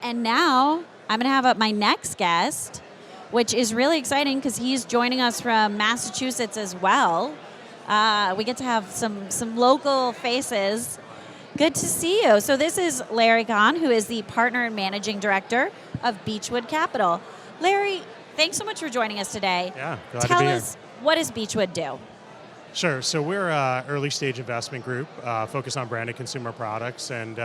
And now I'm going to have up my next guest, which is really exciting because he's joining us from Massachusetts as well. We get to have some local faces. Good to see you. So this is Larry Kahn, who is the partner and managing director of Beechwood Capital. Larry, thanks so much for joining us today. Yeah, glad to be Tell here. us, what does Beechwood do? Sure. So we're an early stage investment group focused on branded consumer products, and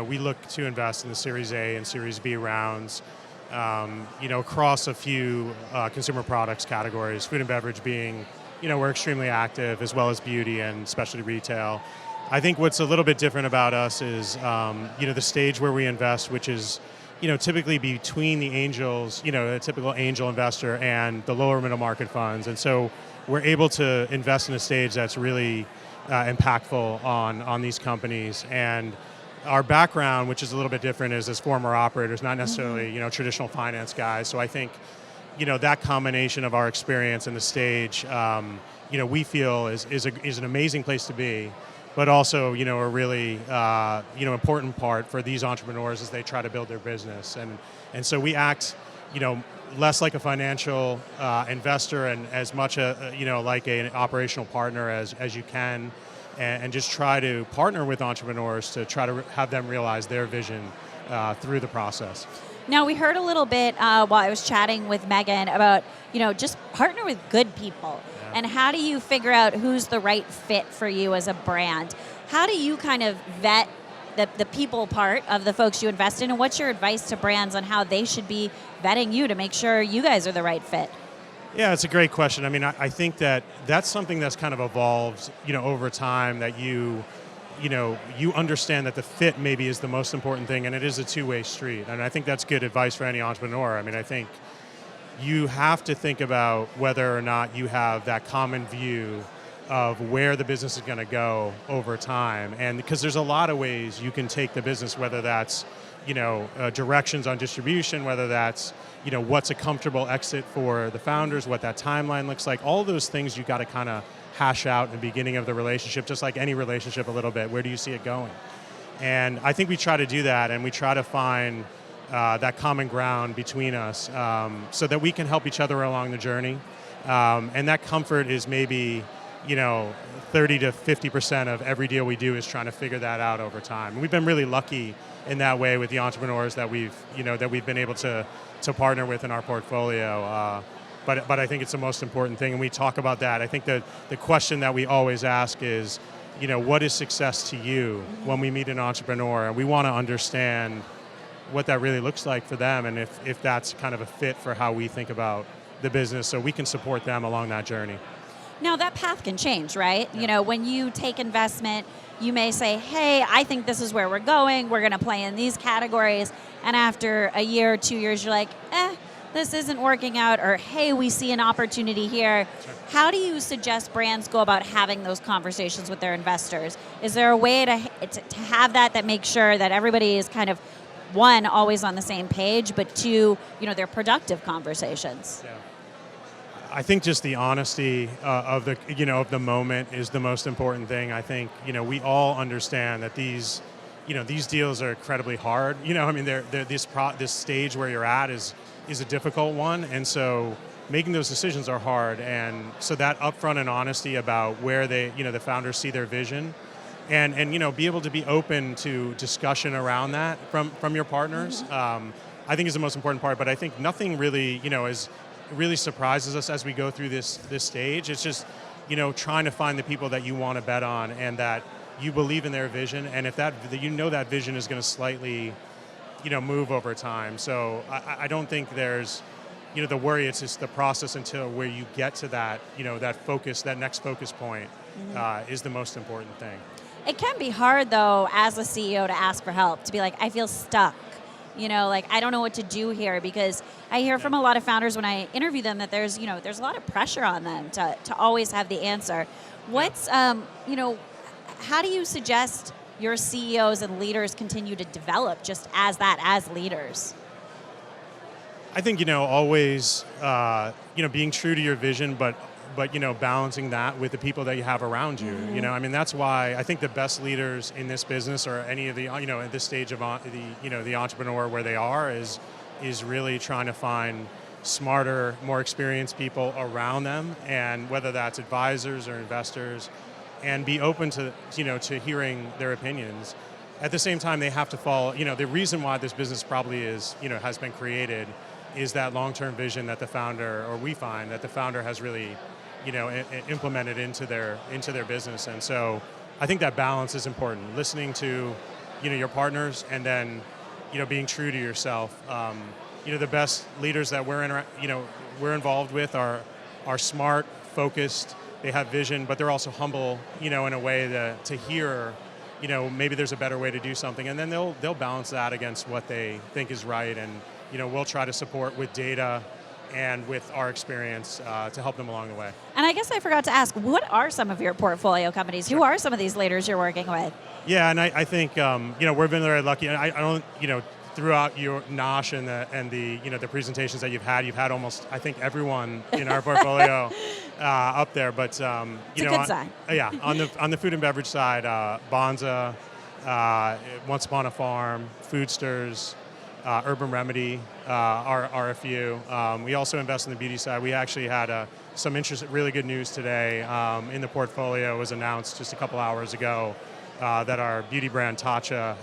we look to invest in the Series A and Series B rounds, across a few consumer products categories. Food and beverage being, we're extremely active, as well as beauty and specialty retail. I think what's a little bit different about us is, the stage where we invest, which is, typically between the angels, a typical angel investor and the lower middle market funds, and so we're able to invest in a stage that's really impactful on these companies. And our background, which is a little bit different, is as former operators, not necessarily traditional finance guys. So I think that combination of our experience and the stage, we feel is an amazing place to be, but also a really important part for these entrepreneurs as they try to build their business. And so we act less like a financial investor and as much like an operational partner as you can, and just try to partner with entrepreneurs to try to have them realize their vision through the process. Now, we heard a little bit while I was chatting with Megan about, just partner with good people. Yeah. And how do you figure out who's the right fit for you as a brand? How do you kind of vet the people part of the folks you invest in, and what's your advice to brands on how they should be vetting you to make sure you guys are the right fit? Yeah, it's a great question. I mean, I think that's something that's kind of evolved, over time, that you understand that the fit maybe is the most important thing, and it is a two-way street. And I think that's good advice for any entrepreneur. I mean, I think you have to think about whether or not you have that common view of where the business is going to go over time. And because there's a lot of ways you can take the business, whether that's, directions on distribution, whether that's, what's a comfortable exit for the founders, what that timeline looks like. All those things you got to kind of hash out in the beginning of the relationship, just like any relationship a little bit. Where do you see it going? And I think we try to do that, and we try to find that common ground between us so that we can help each other along the journey. And that comfort is maybe 30 to 50% of every deal we do is trying to figure that out over time. And we've been really lucky in that way with the entrepreneurs that we've been able to partner with in our portfolio. But I think it's the most important thing, and we talk about that. I think that the question that we always ask is, what is success to you when we meet an entrepreneur? And we want to understand what that really looks like for them, and if that's kind of a fit for how we think about the business, so we can support them along that journey. Now, that path can change, right? Yeah. When you take investment, you may say, hey, I think this is where we're going. We're going to play in these categories. And after a year or 2 years, you're like, this isn't working out. Or, hey, we see an opportunity here. Sure. How do you suggest brands go about having those conversations with their investors? Is there a way to have that makes sure that everybody is kind of, one, always on the same page, but two, they're productive conversations? Yeah. I think just the honesty of the moment is the most important thing. I think we all understand that these deals are incredibly hard. This stage where you're at is a difficult one, and so making those decisions are hard. And so that upfront and honesty about where the founders see their vision, and be able to be open to discussion around that from your partners, I think is the most important part. But I think nothing really really surprises us as we go through this stage. It's just, trying to find the people that you want to bet on and that you believe in their vision, and if that vision is going to slightly, move over time. So I don't think there's, the worry. It's just the process until where you get to that, that next focus point is the most important thing. It can be hard, though, as a CEO to ask for help, to be like, I feel stuck. I don't know what to do here, because I hear from a lot of founders when I interview them that there's a lot of pressure on them to always have the answer. What's, how do you suggest your CEOs and leaders continue to develop just as leaders? I think, always, being true to your vision, but but balancing that with the people that you have around you. I mean, that's why I think the best leaders in this business, or any of the at this stage of the entrepreneur where they are, is really trying to find smarter, more experienced people around them, and whether that's advisors or investors, and be open to to hearing their opinions. At the same time, they have to follow. The reason why this business probably is has been created is that long-term vision that the founder, or we find that the founder has really implemented into their business. And so I think that balance is important. Listening to your partners, and then being true to yourself. The best leaders that we're involved with are smart, focused. They have vision, but they're also humble. In a way to hear. Maybe there's a better way to do something, and then they'll balance that against what they think is right. And we'll try to support with data and with our experience to help them along the way. And I guess I forgot to ask, what are some of your portfolio companies? Who are some of these leaders you're working with? Yeah, and I think we've been very lucky. I don't throughout your NOSH and the presentations that you've had almost, I think, everyone in our portfolio up there. But it's a good sign. On the food and beverage side, Bonza, Once Upon a Farm, Foodsters, Urban Remedy are a few. We also invest in the beauty side. We actually had some really good news today in the portfolio. It was announced just a couple hours ago that our beauty brand Tatcha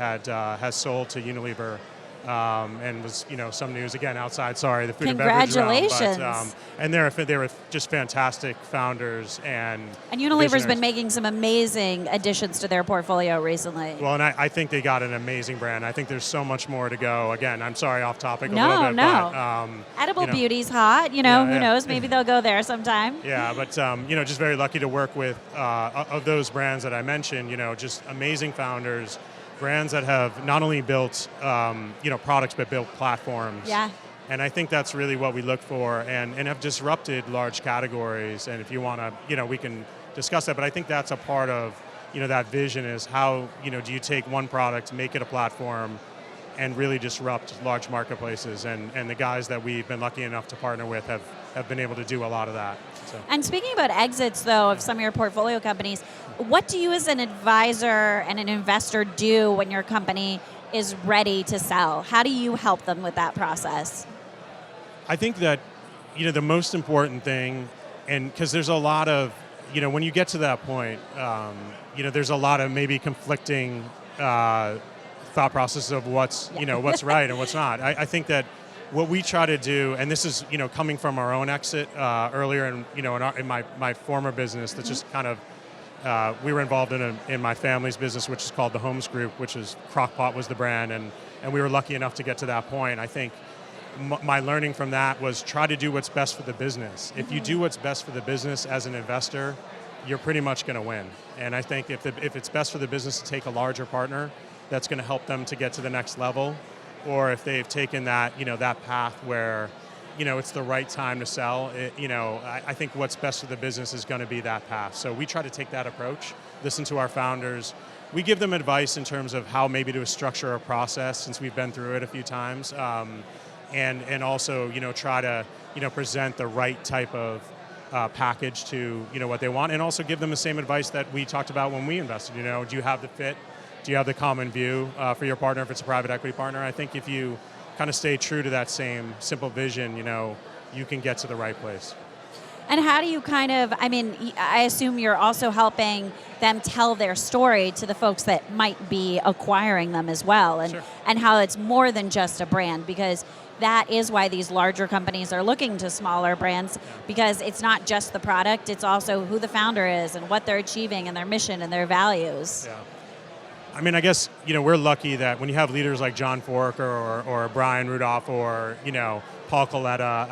has sold to Unilever. And was some news again outside. Sorry, the food and beverage realm. Congratulations! And they were just fantastic founders and Unilever's been making some amazing additions to their portfolio recently. Well, and I think they got an amazing brand. I think there's so much more to go. Again, I'm sorry, off topic a little bit. No. Edible beauty's hot. Who knows? Maybe they'll go there sometime. Yeah, but just very lucky to work with of those brands that I mentioned. Just amazing founders. Brands that have not only built, products, but built platforms. Yeah. And I think that's really what we look for, and have disrupted large categories. And if you want to, we can discuss that. But I think that's a part of, that vision is how, do you take one product, make it a platform, and really disrupt large marketplaces. And the guys that we've been lucky enough to partner with have been able to do a lot of that. So. And speaking about exits, though, of some of your portfolio companies, what do you as an advisor and an investor do when your company is ready to sell? How do you help them with that process? I think that, the most important thing, and because there's a lot of, when you get to that point, there's a lot of maybe conflicting thought processes of what's right and what's not. I think that what we try to do, and this is coming from our own exit earlier, and in my former business, that's just kind of we were involved in my family's business, which is called the Homes Group, which is Crock-Pot was the brand, and we were lucky enough to get to that point. I think my learning from that was try to do what's best for the business. If you do what's best for the business as an investor, you're pretty much going to win. And I think if it's best for the business to take a larger partner, that's going to help them to get to the next level. Or if they've taken that, that path where, it's the right time to sell, I think what's best for the business is going to be that path. So we try to take that approach, listen to our founders. We give them advice in terms of how maybe to structure a process, since we've been through it a few times. And also, try to, present the right type of package to, what they want, and also give them the same advice that we talked about when we invested. Do you have the fit? Do you have the common view for your partner if it's a private equity partner? I think if you kind of stay true to that same simple vision, you can get to the right place. And how do you I assume you're also helping them tell their story to the folks that might be acquiring them as well, and, Sure. and how it's more than just a brand, because that is why these larger companies are looking to smaller brands, because it's not just the product, it's also who the founder is and what they're achieving and their mission and their values. Yeah. I guess, we're lucky that when you have leaders like John Foraker or Brian Rudolph or, Paul Coletta,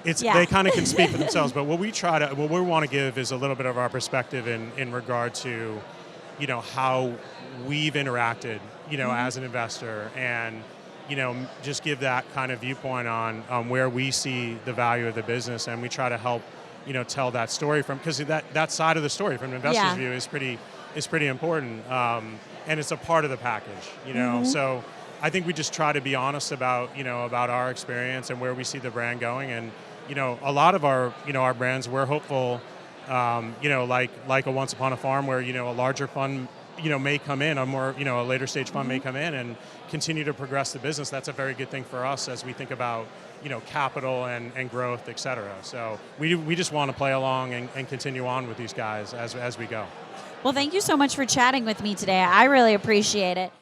they kind of can speak for themselves. But what we want to give is a little bit of our perspective in regard to, how we've interacted, as an investor, and, just give that kind of viewpoint on where we see the value of the business, and we try to help, tell that story because that side of the story from an investor's view is pretty important, and it's a part of the package, So I think we just try to be honest about, about our experience and where we see the brand going, and a lot of our brands, we're hopeful, like a Once Upon a Farm, where a larger fund may come in, a later stage fund may come in and continue to progress the business. That's a very good thing for us as we think about capital and growth, et cetera. So we just want to play along and continue on with these guys as we go. Well, thank you so much for chatting with me today. I really appreciate it.